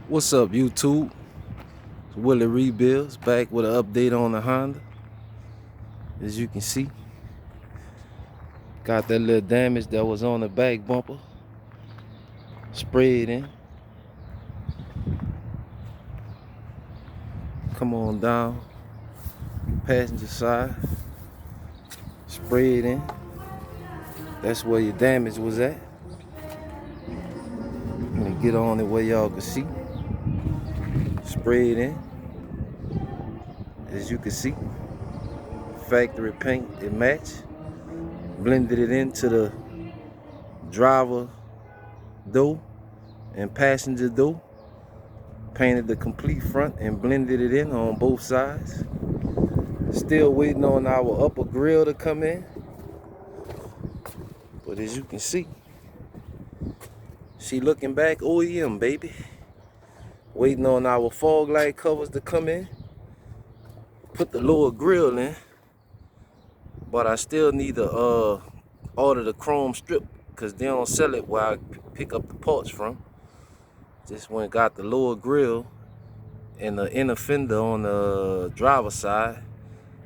What's up, YouTube? It's Willie Rebuilds back with an update on the Honda. As you can see, got that little damage that was on the back bumper sprayed in. Come on down, passenger side, sprayed in. That's where your damage was at. Let me get on it where y'all can see. Sprayed in. As you can see, factory paint, it matched. Blended it into the driver door and passenger door. Painted the complete front and blended it in on both sides. Still waiting on our upper grille to come in. But as you can see, she looking back OEM, baby. Waiting on our fog light covers to come in. Put the lower grille in. But I still need to order the chrome strip because they don't sell it where I pick up the parts from. Just went and got the lower grille and the inner fender on the driver's side.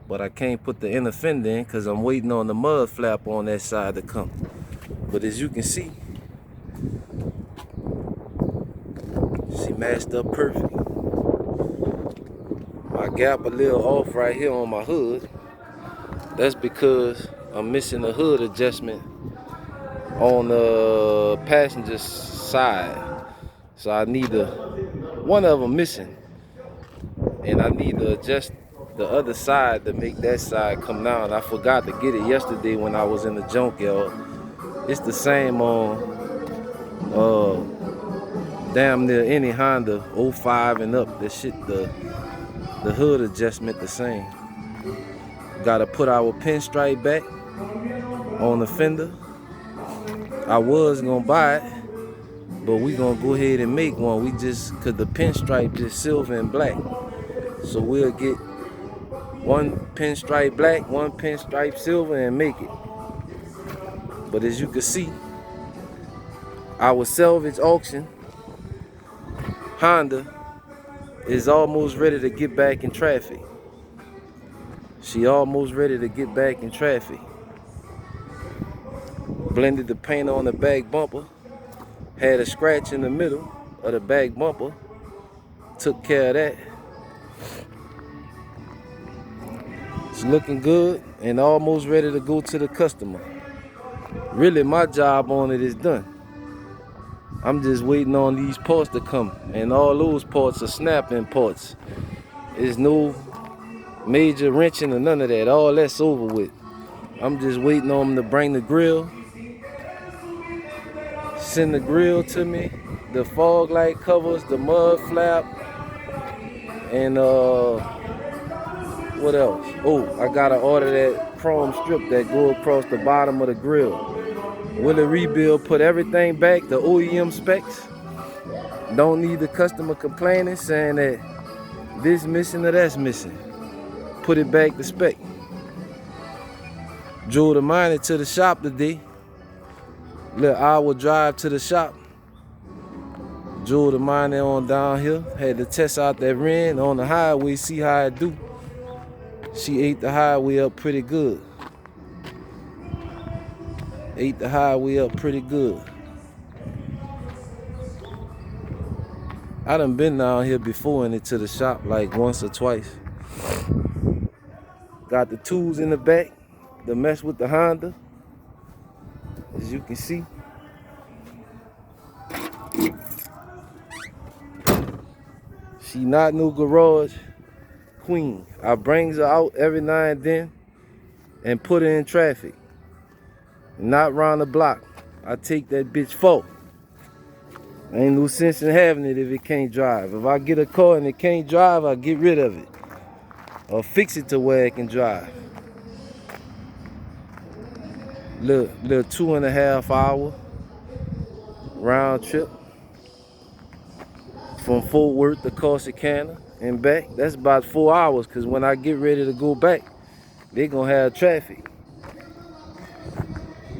But I can't put the inner fender in because I'm waiting on the mud flap on that side to come. But as you can see, she matched up perfect. My gap a little off right here on my hood. That's because I'm missing the hood adjustment on the passenger side. So I need one of them missing. And I need to adjust the other side to make that side come down. I forgot to get it yesterday when I was in the junkyard. It's the same on damn near any Honda 05 and up. That shit, the hood adjustment the same. Gotta put our pinstripe back on the fender. I was gonna buy it, but we gonna go ahead and make one. Cause the pinstripe is silver and black. So we'll get one pinstripe black, one pinstripe silver and make it. But as you can see, our salvage auction Honda is almost ready to get back in traffic. She almost ready to get back in traffic. Blended the paint on the back bumper. Had a scratch in the middle of the back bumper. Took care of that. It's looking good and almost ready to go to the customer. Really, my job on it is done. I'm just waiting on these parts to come, and all those parts are snapping parts. There's no major wrenching or none of that. All that's over with. I'm just waiting on them to bring the grill, send the grill to me, the fog light covers, the mud flap, and what else? Oh, I gotta order that chrome strip that go across the bottom of the grill. Willie Rebuild put everything back, the OEM specs. Don't need the customer complaining, saying that this missing or that's missing. Put it back to spec. Drove the miner to the shop today. Little hour drive to the shop. Drove the miner on down here. Had to test out that rim on the highway, see how it do. She ate the highway up pretty good. Ate the highway up pretty good. I done been down here before and into the shop like once or twice. Got the tools in the back to mess with the Honda. As you can see. She not no garage queen. I brings her out every now and then and put her in traffic. Not round the block. I take that bitch for. Ain't no sense in having it if it can't drive. If I get a car and it can't drive, I get rid of it. Or fix it to where it can drive. Little 2.5 hour round trip from Fort Worth to Corsicana and back. That's about 4 hours, because when I get ready to go back, they gonna have traffic.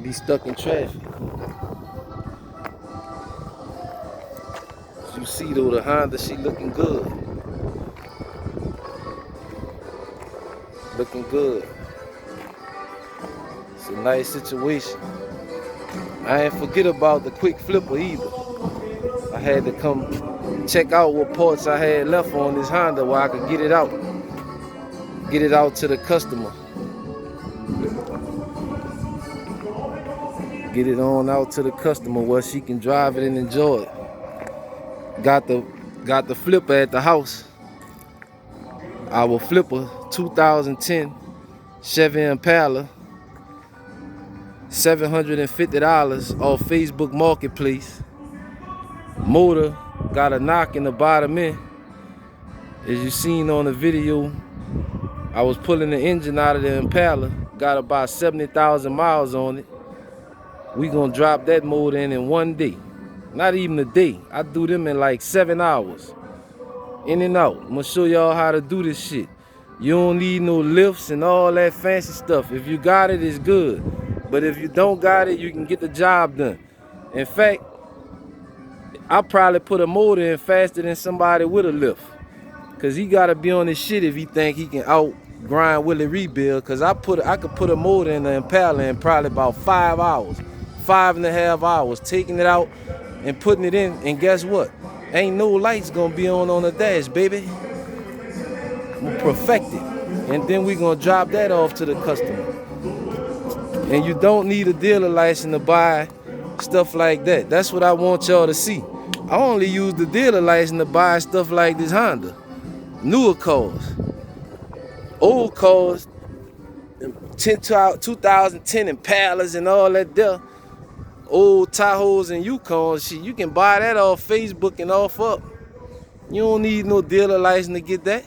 Be stuck in traffic. As you see though, the Honda, she looking good. Looking good. It's a nice situation. I ain't forget about the quick flipper either. I had to come check out what parts I had left on this Honda where I could get it out. Get it out to the customer. Get it on out to the customer where she can drive it and enjoy it. Got the flipper at the house. Our flipper, 2010 Chevy Impala, $750 off Facebook Marketplace. Motor got a knock in the bottom end. As you seen on the video, I was pulling the engine out of the Impala. Got about 70,000 miles on it. We gonna drop that motor in 1 day. Not even a day. I do them in like 7 hours. In and out. I'm gonna show y'all how to do this shit. You don't need no lifts and all that fancy stuff. If you got it, it's good. But if you don't got it, you can get the job done. In fact, I probably put a motor in faster than somebody with a lift. Cause he gotta be on his shit if he think he can out grind Willie Rebuild. Cause I could put a motor in the Impala in probably about 5 hours. 5.5 hours, taking it out and putting it in, and guess what? Ain't no lights gonna be on the dash, baby. I'm gonna perfect it, and then we gonna drop that off to the customer. And you don't need a dealer license to buy stuff like that. That's what I want y'all to see. I only use the dealer license to buy stuff like this Honda. Newer cars. Old cars, 2010 Impalas and all that there. Old Tahoes and Yukons, shit, you can buy that off Facebook and off up. You don't need no dealer license to get that.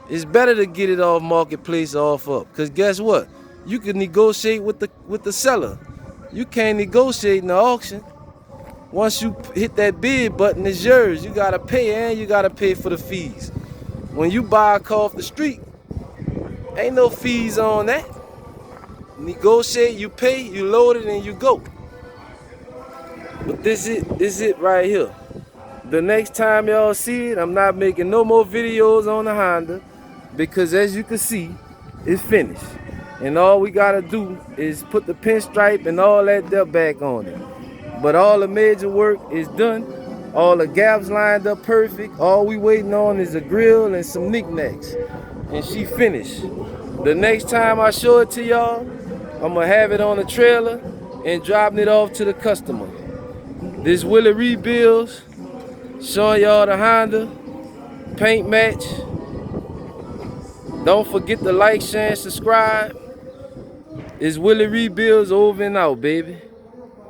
It's better to get it off Marketplace or off up. Cause guess what? You can negotiate with the seller. You can't negotiate in the auction. Once you hit that bid button, it's yours. You gotta pay, and you gotta pay for the fees. When you buy a car off the street, ain't no fees on that. Negotiate, you pay, you load it, and you go. But this it right here. The next time y'all see it, I'm not making no more videos on the Honda, because as you can see, it's finished. And all we gotta do is put the pinstripe and all that there back on it. But all the major work is done. All the gaps lined up perfect. All we waiting on is a grill and some knickknacks. And she finished. The next time I show it to y'all, I'm gonna have it on a trailer and dropping it off to the customer. This Willie Rebuilds, showing y'all the Honda paint match. Don't forget to like, share, and subscribe. It's Willie Rebuilds over and out, baby.